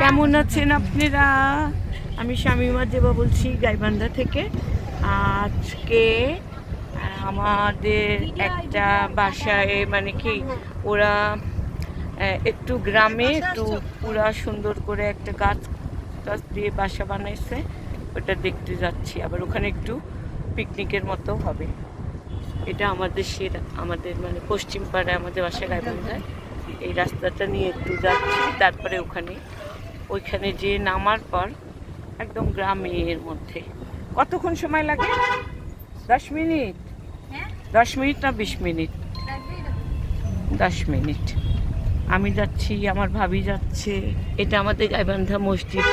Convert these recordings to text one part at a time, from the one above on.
কেমন আছেন আপনারা? আমি শামিমা দেবা বলছি গাইবান্ধা থেকে। আজকে আমাদের একটা বাসায় মানে কি ওরা একটু গ্রামে একটু পুরা সুন্দর করে একটা গাছ টাছ দিয়ে বাসা বানাইছে, ওটা দেখতে যাচ্ছি। আবার ওখানে একটু পিকনিকের মতো হবে। এটা আমাদের মানে পশ্চিম পাড়ায় আমাদের বাসা গাইবান্ধায়। এই রাস্তাটা নিয়ে একটু যাচ্ছি, তারপরে ওইখানে যে নামার পর একদম গ্রামের মধ্যে। কতক্ষণ সময় লাগে? 10 মিনিট? 10 মিনিট না 20 মিনিট? 10 মিনিট। আমি যাচ্ছি, আমার ভাবি যাচ্ছে। এটা আমাদের গাইবান্ধা মসজিদ,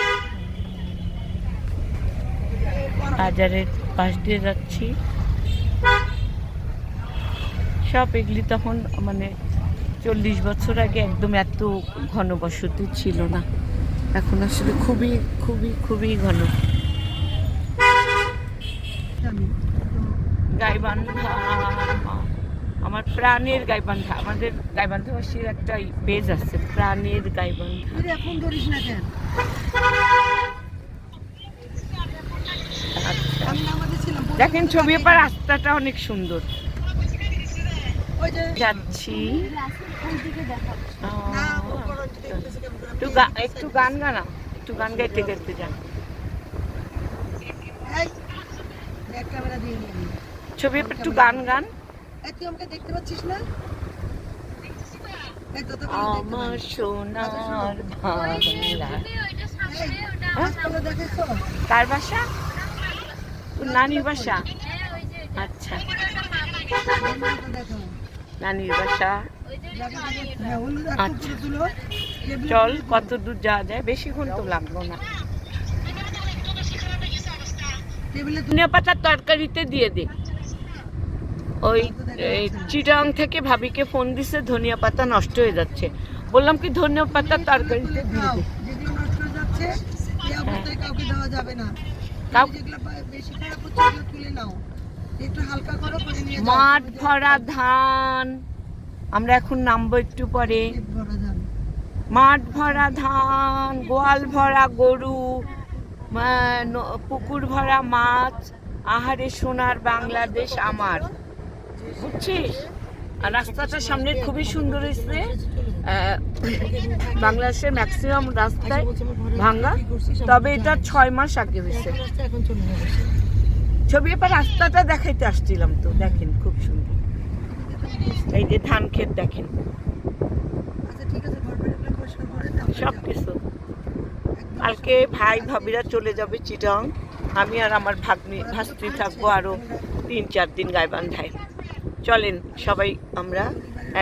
বাজারের পাশ দিয়ে যাচ্ছি। সব এগুলি তখন মানে 40 বছর আগে একদম এত ঘনবসতি ছিল না, এখন আসলে খুবই খুবই খুবই ঘন। গাইবান্ধা আমার প্রাণের গাইবান্ধা। আমাদের গাইবান্ধাবাসীর একটা পেজ আছে, প্রাণের গাইবান্ধা। দেখেন ছবি পর রাস্তাটা অনেক সুন্দর। যাচ্ছি একটু গান গানা, একটু গান গাইতে গাইতে যান। ছবি একটু গান গান। দেখতে পাচ্ছিস না আমার সোনার বাংলা। কার বাসা? নানির বাসা? আচ্ছা, নানির বাসা। আচ্ছা চল, কত দূর যাওয়া যায়? বেশিক্ষণ তো লাগলো না। ধনিয়া পাতার তরকারিতে দিয়ে দে। ওই চিটাং থেকে ভাবিকে ফোন দিছে, ধনিয়া পাতা নষ্ট হয়ে যাচ্ছে। বললাম কি ধনিয়া পাতার তরকারিতে দিয়ে দে। মাঠ ভরা ধান, আমরা এখন নামবো একটু পরে। মাঠ ভরা ধান, গোয়াল ভরা গরু, পুকুর ভরা মাছ, আহারে সোনার বাংলাদেশ আমার, বুঝছিস? আর রাস্তাটা সামনে খুবই সুন্দর হয়েছে। বাংলাদেশের ম্যাক্সিমাম রাস্তায় ভাঙ্গা, তবে এটা 6 মাস আগে হয়েছে। ছবি এবার রাস্তাটা দেখাইতে আসছিলাম তো, দেখেন খুব সুন্দর। এই যে ধান ক্ষেত দেখেন, সব কিছু। কালকে ভাই ভাবিরা চলে যাবে চিটাং, আমি আর আমার ভাস্ত্রী থাকবো আরো 3-4 দিন গাইবান্ধায়। চলেন সবাই আমরা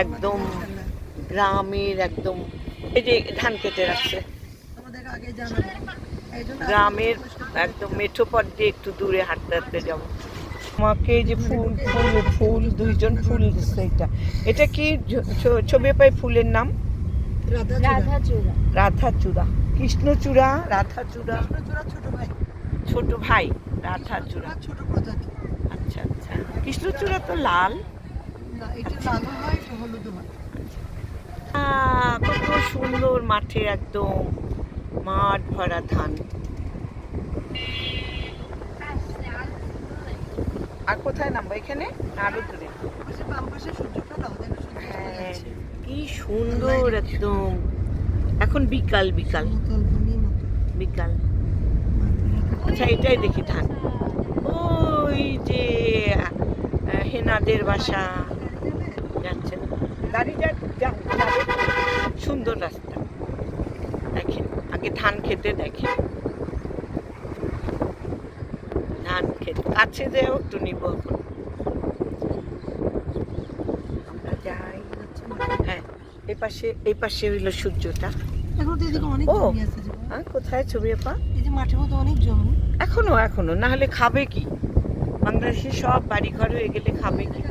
একদম গ্রামের একদম, এই যে ধান কেটে রাখছে, গ্রামের একদম মেঠো পথ দিয়ে একটু দূরে হাঁটতে হাঁটতে যাবো। আমাকে যে ফুল ফুল ফুল 2জন ফুল দিচ্ছে। এটা কি ছবি পাই ফুলের নাম? রাধাচূড়া, কৃষ্ণচূড়া, রাধাচূড়া, ছোট ভাই রাধাচূড়া। আচ্ছা আচ্ছা, কৃষ্ণচূড়া তো লাল। কত সুন্দর মাঠে, একদম মাঠ ভরা ধান। আর কোথায় নামবো? এখানে আরো দূরে। হ্যাঁ, কি সুন্দর একদম। এখন বিকাল বিকাল বিকাল। আচ্ছা এটাই দেখি ধান। ওই যে হেনাদের বাসা যাচ্ছে না, গাড়িটা সুন্দর রাস্তা। দেখেন আগে ধান খেতে, দেখেন ধান খেতে কাছে যেও একটু নিব। এখন আমরা যাই। হ্যাঁ, এই পাশে হইলো সূর্যটা। ও কোথায় ছবি আপা? এই যে মাঠের মধ্যে অনেক জমি এখনো না হলে খাবে কি? বাংলাদেশে সব বাড়ি ঘর হয়ে গেলে খাবে কি?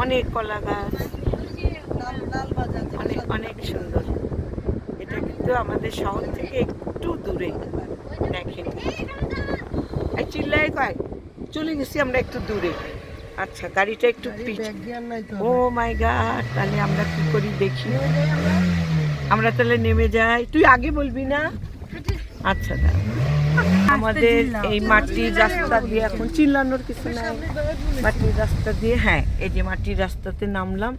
অনেক কলা গাছ, অনেক সুন্দর। এটা কিন্তু আমাদের শহর থেকে একটু দূরে। দেখেন চিল্লায় কয় চলে গেছি আমরা একটু দূরে। আচ্ছা গাড়িটা একটু পিছ। ব্যাগ জ্ঞান নাই তো ও মাই গড, তাহলে আমরা কি করি দেখি। আমরা তাহলে নেমে যাই, তুই আগে বলবি না? আচ্ছা দাঁড়া। আমাদের এই মাটির রাস্তা দিয়ে, এখন চিল্লানোর কিছু নাই, মাটির রাস্তা দিয়ে, হ্যাঁ এই যে মাটির রাস্তাতে নামলাম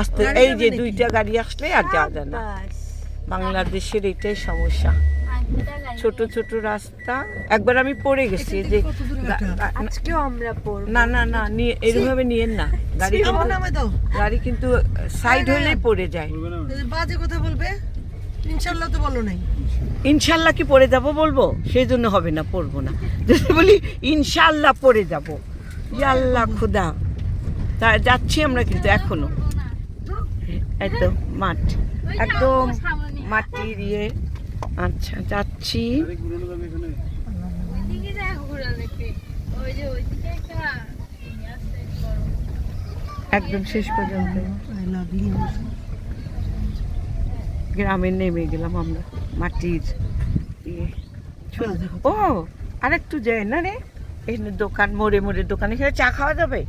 আস্তে। এই যে দুইটা গাড়ি আসলে আর যাওয়া যায় না, বাংলাদেশের এইটাই সমস্যা, ছোট ছোট রাস্তা। একবার আমি পড়ে গেছি যে আজকেও আমরা পড়ব না না না নিয়ে এরকমভাবে নিয়েন না, গাড়ি কিন্তু নামে দাও গাড়ি কিন্তু সাইড হলেই পড়ে যায়। বাজে কথা বলবে, ইনশাআল্লাহ তো বলো নাই। ইনশাল্লাহ কি পড়ে যাব বলবো, সেই জন্য হবে না, পড়বো না। যদি বলি ইনশাল্লাহ পড়ে যাব, আল্লাহ খুদা, তা যাচ্ছি আমরা কিন্তু এখনো। একদম মাঠ, একদম মাটির ইয়ে। আচ্ছা যাচ্ছি, একদম শেষ পর্যন্ত আই লাভ ইউ। গ্রামে নেমে গেলাম আমরা, মাটির ইয়ে। ও আরেকটু যায় না রে, এই দোকান, মোড়ে মোড়ে দোকান, এখানে চা খাওয়া যাবে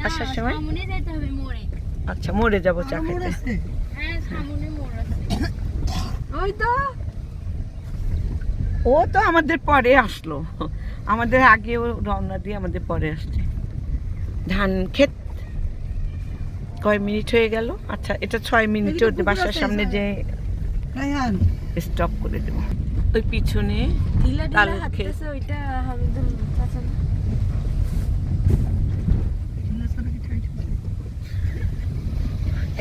আসার সময়? আচ্ছা মোড়ে যাবো চা খেতে। ও তো আমাদের পরে আসলো, আমাদের আগে ও রওনা দিয়ে আমাদের পরে আসছে। ধান ক্ষেত কয় মিনিট হয়ে গেল? আচ্ছা এটা 6 মিনিট, ওদের বাসার সামনে যে রায়হান স্টপ করে দেব। ওই পিছনে তালের ক্ষেত।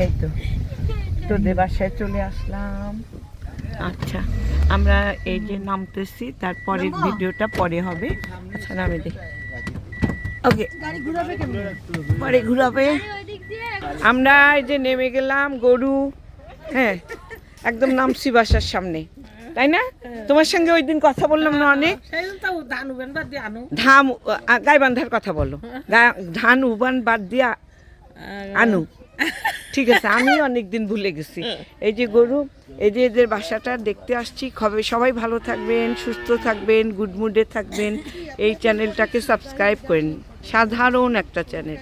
এই তো তোদের বাসায় চলে আসলাম। আচ্ছা আমরা এই যে নামতেছি, তারপরের ভিডিওটা পরে হবে। আচ্ছা নামে দে, ওকে গাড়ি ঘুরাবে কেমন? পরে ঘুরাবে। আমরা এই যে নেমে গেলাম, গরু, হ্যাঁ একদম নামছি বাসার সামনে, তাই না? তোমার সঙ্গে ওই দিন কথা বললাম না অনেক, ধান গাইবান্ধার কথা বলো, ধান উবান বাদ দিয়া আনু, ঠিক আছে? আমি অনেকদিন ভুলে গেছি। এই যে গরু, এই যে এদের বাসাটা দেখতে আসছি। সবাই ভালো থাকবেন, সুস্থ থাকবেন, গুড মুডে থাকবেন। এই চ্যানেলটাকে সাবস্ক্রাইব করেন, সাধারণ একটা চ্যানেল।